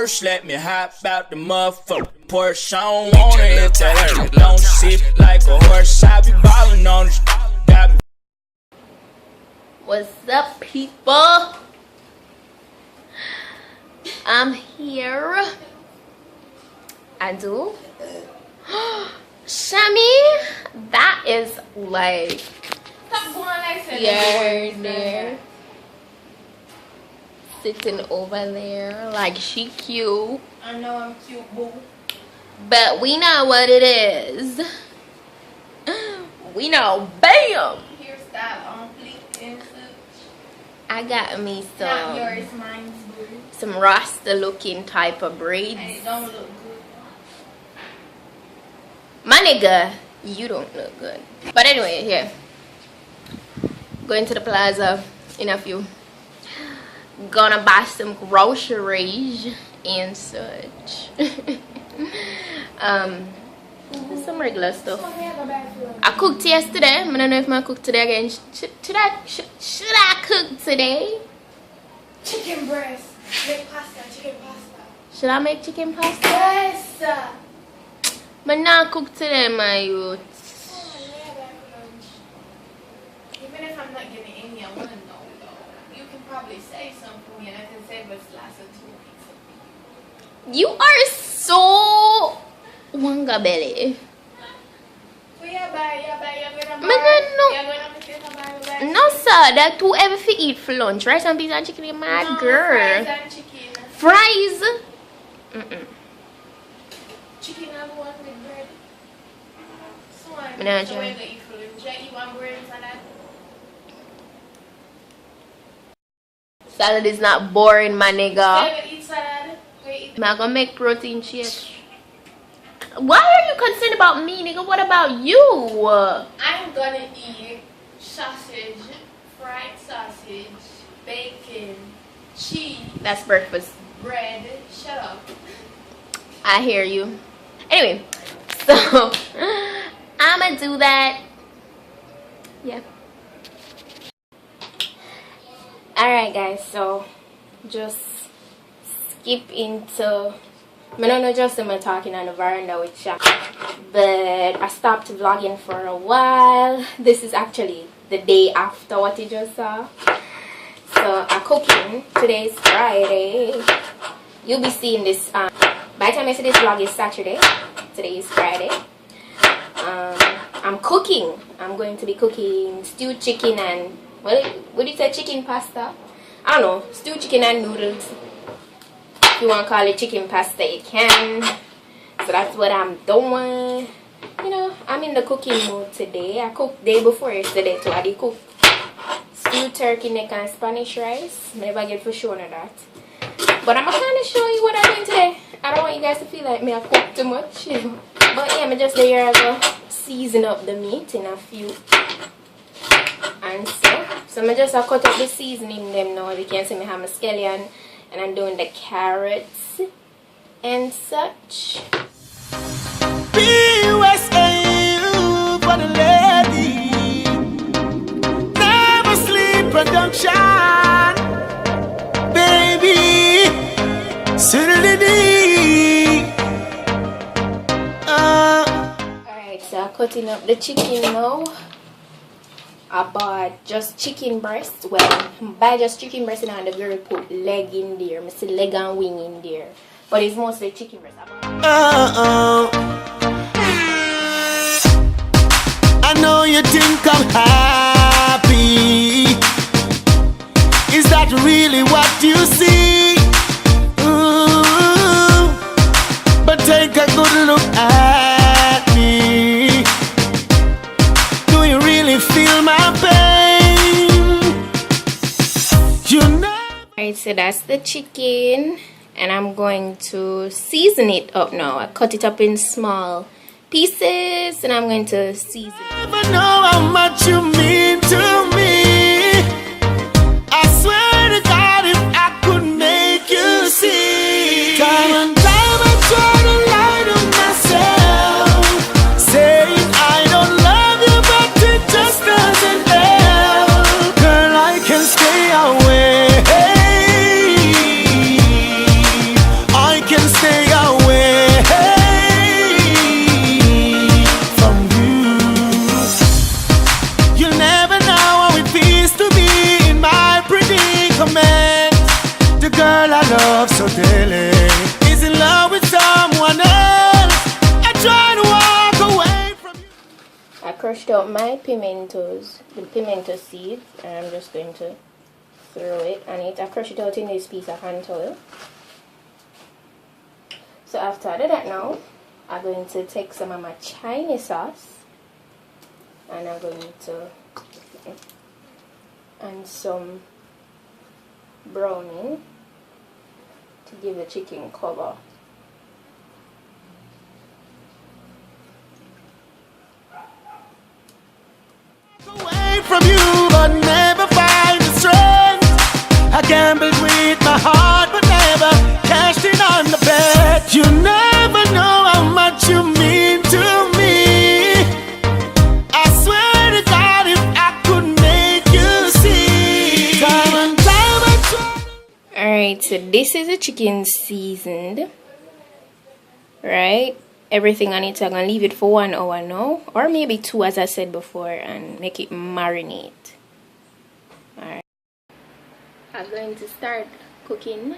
Porsche, let me hop out the motherfucker Porsche. I don't wanna hit that don't sit like a horse. I be ballin' on this. Got me. What's up, people? I'm here. I do. Shami, that is like there, sitting over there like she cute. I know I'm cute, boo. But we know what it is. We know, bam. Hairstyle on fleek and such. I got me Not yours, mine's boo. some Rasta looking type of braids. And it don't look good. My nigga, you don't look good. But anyway, here. Going to the plaza in a few. Gonna buy some groceries and such. Some regular stuff. I cooked yesterday. I don't know if I cook today again. Should I cook today? Chicken breast. Make pasta. Chicken pasta. Should I make chicken pasta? Yes. But not cook today, my youth. Even if I'm not getting any, I want to know though. You can probably say something for me and I can say what's last of 2 weeks. You are so wanga belly. No sir, that who ever fi eat for lunch, rice and peas and chicken, you're mad girl. Fries and chicken. Fries? Chicken and one with bread. So I'm Nah, so we're gonna eat for lunch. You want bread and salad? Salad is not boring, my nigga. Yeah, eat salad. I'm gonna make protein shake. Why are you concerned about me, nigga? What about you? I'm gonna eat sausage, fried sausage, bacon, cheese. That's breakfast. Bread. Shut up. I hear you. Anyway, so I'ma do that. Yeah. Alright guys, so just skip into I don't know, just I'm talking on the veranda with Shaq, but I stopped vlogging for a while. This is actually the day after what you just saw. So I'm cooking. Today is Friday. You'll be seeing this by the time I see this vlog is Saturday. Today is Friday. I'm cooking. I'm going to be cooking stewed chicken and what do you say, chicken pasta? I don't know, stewed chicken and noodles. If you want to call it chicken pasta, you can. So that's what I'm doing. You know, I'm in the cooking mood today. I cooked day before yesterday too. I did cook stewed turkey neck and Spanish rice. I never get for sure of that. But I'm going to kind of show you what I'm doing today. I don't want you guys to feel like me I cook too much. But yeah, I'm just there to season up the meat in a few and stuff. So I'm just cut up the seasoning them now. You can see me have my scallion. And I'm doing the carrots and such. USA for the lady. Never sleep production. Baby. Alright, so I'm cutting up the chicken now. I bought just chicken breast. Well, buy just chicken breast and the girl put leg in there. I see leg and wing in there. But it's mostly chicken breast. I know you think I'm happy. Is that really what you see? Ooh, but take a good look at me. Do you really feel my pain? You know. Alright, so that's the chicken. And I'm going to season it up now. I cut it up in small pieces. And I'm going to season it. Never know how much you mean to me. I swear to God, if I could make you see. Time and time I try to lie to myself, saying I don't love you, but it just doesn't help. Girl, I can stay away. I crushed out my pimentos, the pimento seeds, and I'm just going to throw it on it. I crush it out in this piece of hand towel. So after I do that now, I'm going to take some of my Chinese sauce and I'm going to and some browning to give the chicken color. Away from you, but never find the strength. I gambled with my heart, but never cashed in on the bet. You never know how much you mean to me. I swear to God, if I could make you see. Time and time I try. Alright, so this is the chicken seasoned. Right? Everything on it, so I'm gonna leave it for 1 hour now, or maybe 2 as I said before, and make it marinate. Alright, I'm going to start cooking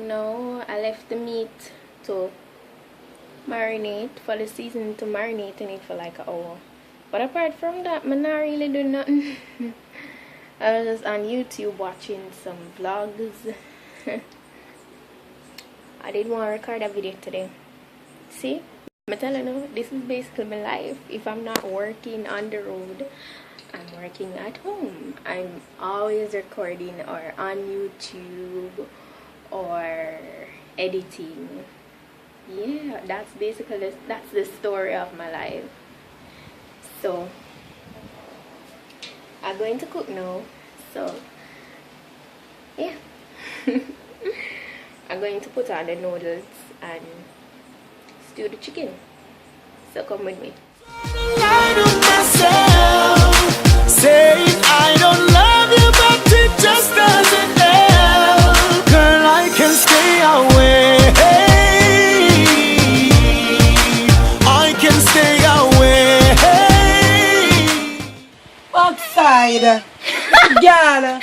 now. I left the meat to marinate, for the season to marinate in it for like an hour, but apart from that, I'm not really doing nothing. I was just on YouTube watching some vlogs. I didn't want to record a video today. See? I'm telling you, this is basically my life. If I'm not working on the road, I'm working at home. I'm always recording or on YouTube or editing. Yeah, that's basically, that's the story of my life. So, I'm going to cook now. So, yeah. I'm going to put on the noodles and stew the chicken. So come with me. Lie to myself, saying I don't love you, but it just doesn't help. Girl, I can stay away. I can stay away. Outside, girl.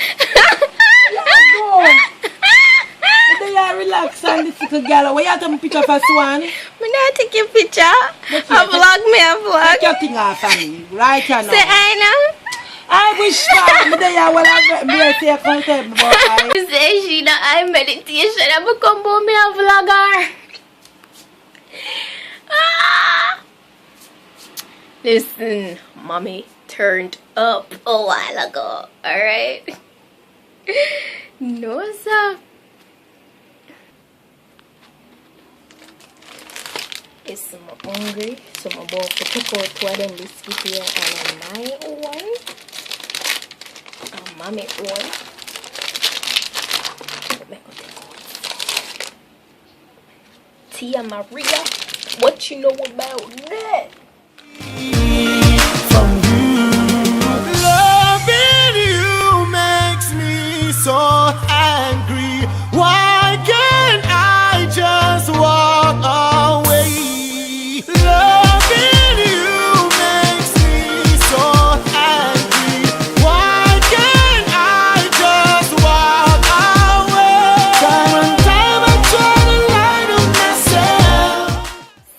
Relax and this little girl. Where you have a picture for Swan? I'm not taking a picture. A vlog me, a vlog. Take your thing off of me. Right now. Say I know. I wish for me that you will have me say content about it. Say she na I meditation. I'm a combo me a vlogger. Listen, mommy turned up a while ago. Alright? No, sir. Yes, I'm hungry, so I'm about to cook out 2 of them biscuits here and my one and mommy one. Tia Maria, what you know about that? From you, loving you makes me so angry. Why can't I just walk away? Loving you makes me so angry. Why can't I just walk away? Time and time I try to lie to myself.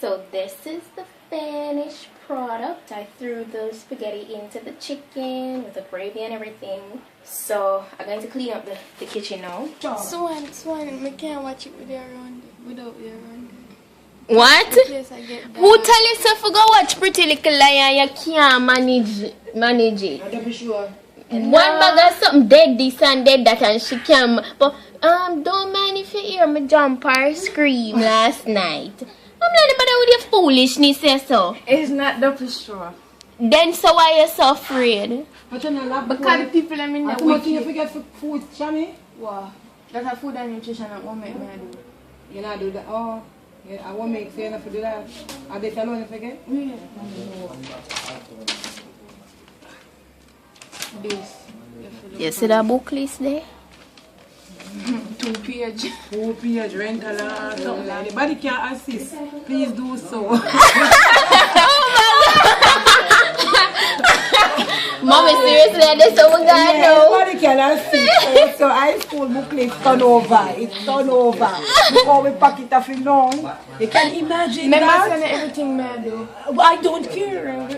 So this is the finished product. I threw the spaghetti into the chicken with the gravy and everything. So I'm going to clean up the kitchen now. Swan, I can't watch it with your around, without your around. What? The place I get down. Who tell you to go watch Pretty Little Lion? You can't manage it. I'm be sure. One bag of something dead this and dead that, and she can. But don't mind if you hear me jump or scream last night. I'm not about with your foolishness, so. It's not double straw. Then so why you so afraid? But you're not love Because the people I'm in the what you wicked. forget for food, Shami? Wow. That's a food and nutrition that won't make me do. You not do that. Oh, yeah, I won't make say enough to do that. Are they telling you forget? Yeah. This. You see that book list there? 2 page. 2 page rental or something like that. But can assist. Please do so. Mommy, seriously, that's what we got now. Everybody cannot see. So high school booklet turn over. It's turn over. Before we pack it off in long, you can imagine that. everything man do. I don't care.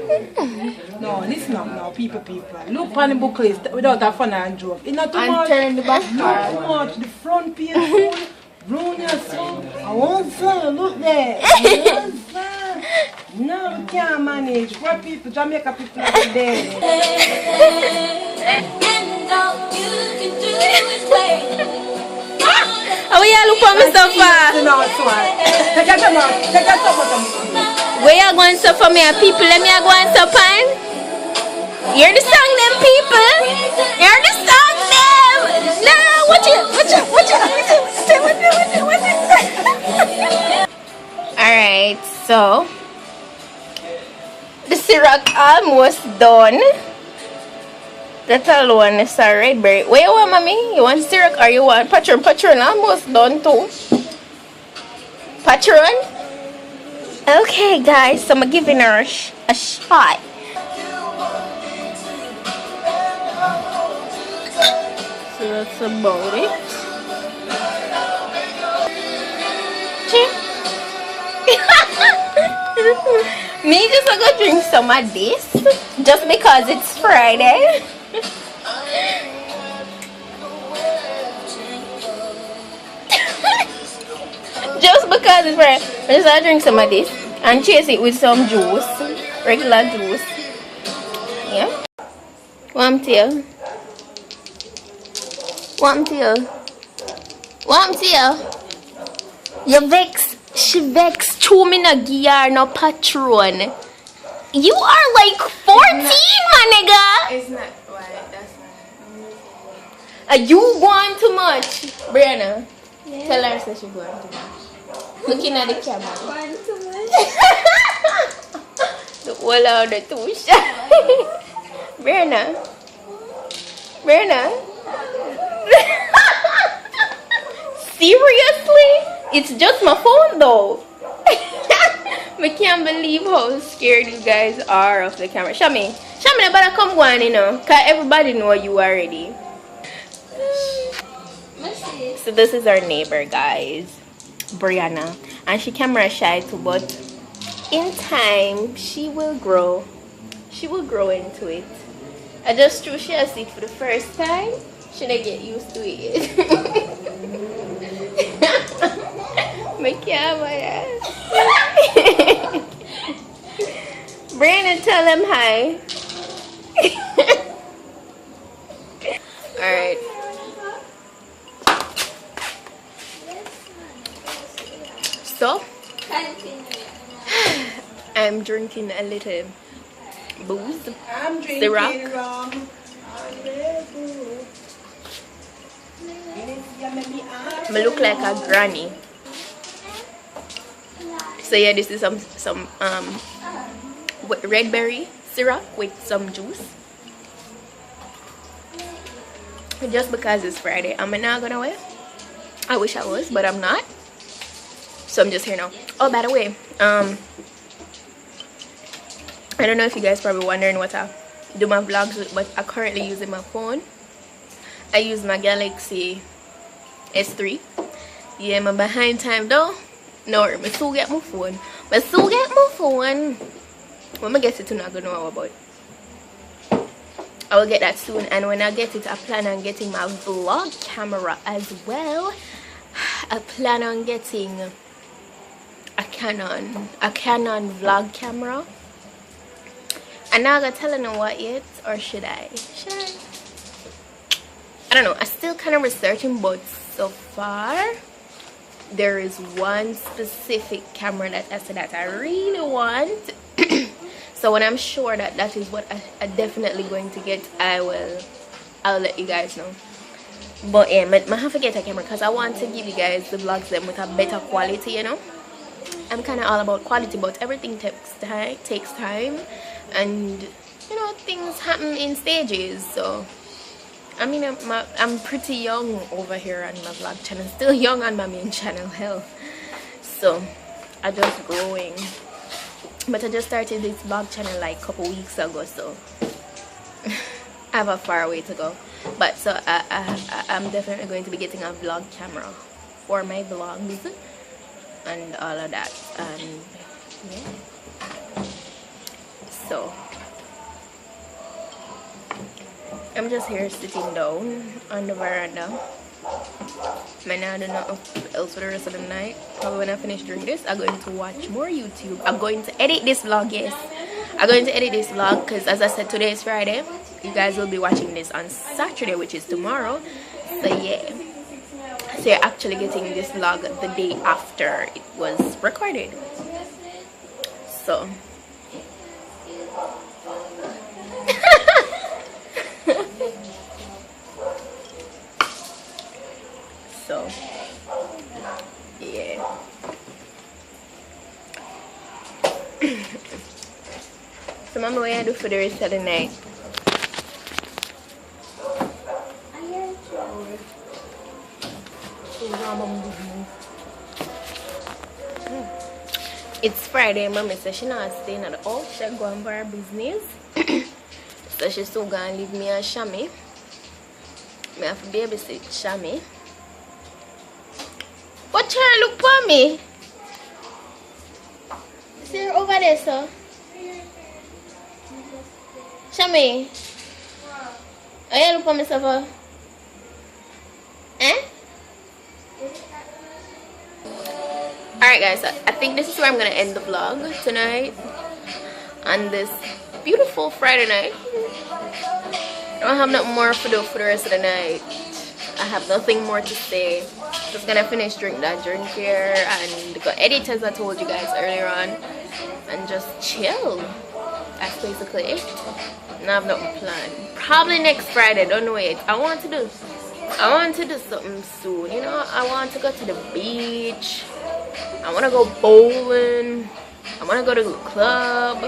No, this not now. People. Look on the booklet without a fun and joke. It's not too And much. turn the back Not too much. The front page full. Brown your son. I want son. Look there. I want son. No, we can't manage. What people, Jamaica people are there. Oh yeah, look for me suffer. No, it's one. Take a top. Where you going suffer me and people let me go and suffer? Hear the song them people. Hear the song them. No, watch it. Alright, so the syrup almost done. That alone is a red berry. Where you want, mommy? You want syrup or you want patron? Patron almost done too. Patron? Okay, guys, so I'm giving her a shot. So that's about it. Me just gonna drink some of this just because it's Friday. Just because it's Friday, I'm just gonna drink some of this and chase it with some juice, regular juice. Yeah. Warm tail. You vex. She vex. Chew me na gear no patron. You are like 14, my nigga. It's not right, that's not. You want too much, Brianna. Yeah. Tell her that she want too much. Looking at the camera. Want too much? The whole of the too shy. Brianna. Seriously? It's just my phone though. I can't believe how scared you guys are of the camera. Shami, better come on, you know, cause everybody know you already. So this is our neighbor, guys, Brianna, and she camera shy too, but in time she will grow. She will grow into it. I just threw she a seat for the first time. Should I get used to it? My camera. Brandon, tell him hi. Alright. So, I'm drinking a little booze. I'm drinking syrup. rum. I look like a granny. So yeah, this is some red berry syrup with some juice. Just because it's Friday, I'm not gonna wear. I wish I was, but I'm not. So I'm just here now. Oh, by the way, I don't know if you guys probably wondering what I do my vlogs with, but I currently using my phone. I use my Galaxy S3. Yeah, I'm behind time though. No, I still get my phone. When I get it, I'm not gonna know about it. I will get that soon, and when I get it, I plan on getting my vlog camera as well. I plan on getting a Canon vlog camera. I'm not gonna tell you what yet, or should I? I don't know. I'm still kind of researching, but so far there is one specific camera that I said that I really want. So when I'm sure that that is what I definitely going to get, I'll let you guys know. But yeah, I have to get a camera because I want to give you guys the vlogs them with a better quality, you know. I'm kind of all about quality, but everything takes time, and you know, things happen in stages. So I mean, I'm pretty young over here on my vlog channel, still young on my main channel, hell. So I'm just growing. But I just started this vlog channel like a couple weeks ago, so I have a far way to go. But so I'm definitely going to be getting a vlog camera for my vlogs and all of that. And yeah. So I'm just here sitting down on the veranda. I don't know else for the rest of the night. Probably when I finish doing this, I'm going to watch more YouTube. I'm going to edit this vlog, yes. I'm going to edit this vlog because, as I said, today is Friday. You guys will be watching this on Saturday, which is tomorrow. So yeah. So you're actually getting this vlog the day after it was recorded. So so yeah. So mama, what you do for the rest of the night? It's Friday. Mommy says she not staying at the house. She going for her business. So she's still gonna leave me and Shami. I have to babysit Shami. What trying to look for me? See her over there, sir. Shami. Oh, you look for me, sir? Eh? Alright guys, so I think this is where I'm gonna end the vlog tonight on this beautiful Friday night. I don't have nothing more to do for the rest of the night. I have nothing more to say. Just gonna finish drink that drink here and go edit as I told you guys earlier on and just chill. That's basically it. And I have nothing planned. Probably next Friday, don't know it. I want to do something soon, you know. I want to go to the beach. I want to go bowling. I want to go to the club.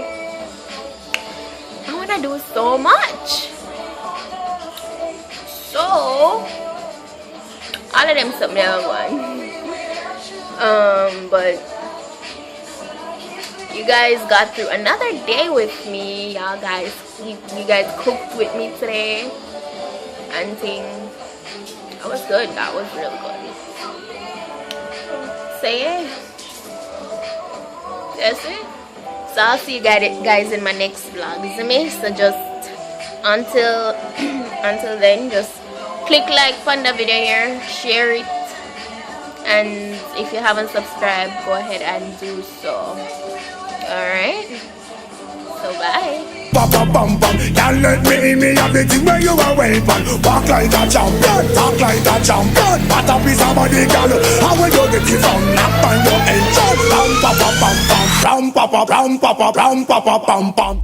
I want to do so much. So all of them something I want. But you guys got through another day with me. Y'all guys, you guys cooked with me today and things. That was good. That was really good. So yeah, that's it. So I'll see you guys in my next vlog. So just until then, just click like on the video here, share it, and if you haven't subscribed, go ahead and do so. Alright, so bye. Bam bam bam, can't let me in me have the thing where you are weapon. Walk like a champion, talk like a champion. But a piece of body, girl, how will you get it from? Knock on your entrance. Ram pa pa pam pam, ram pa pa pam pam pam.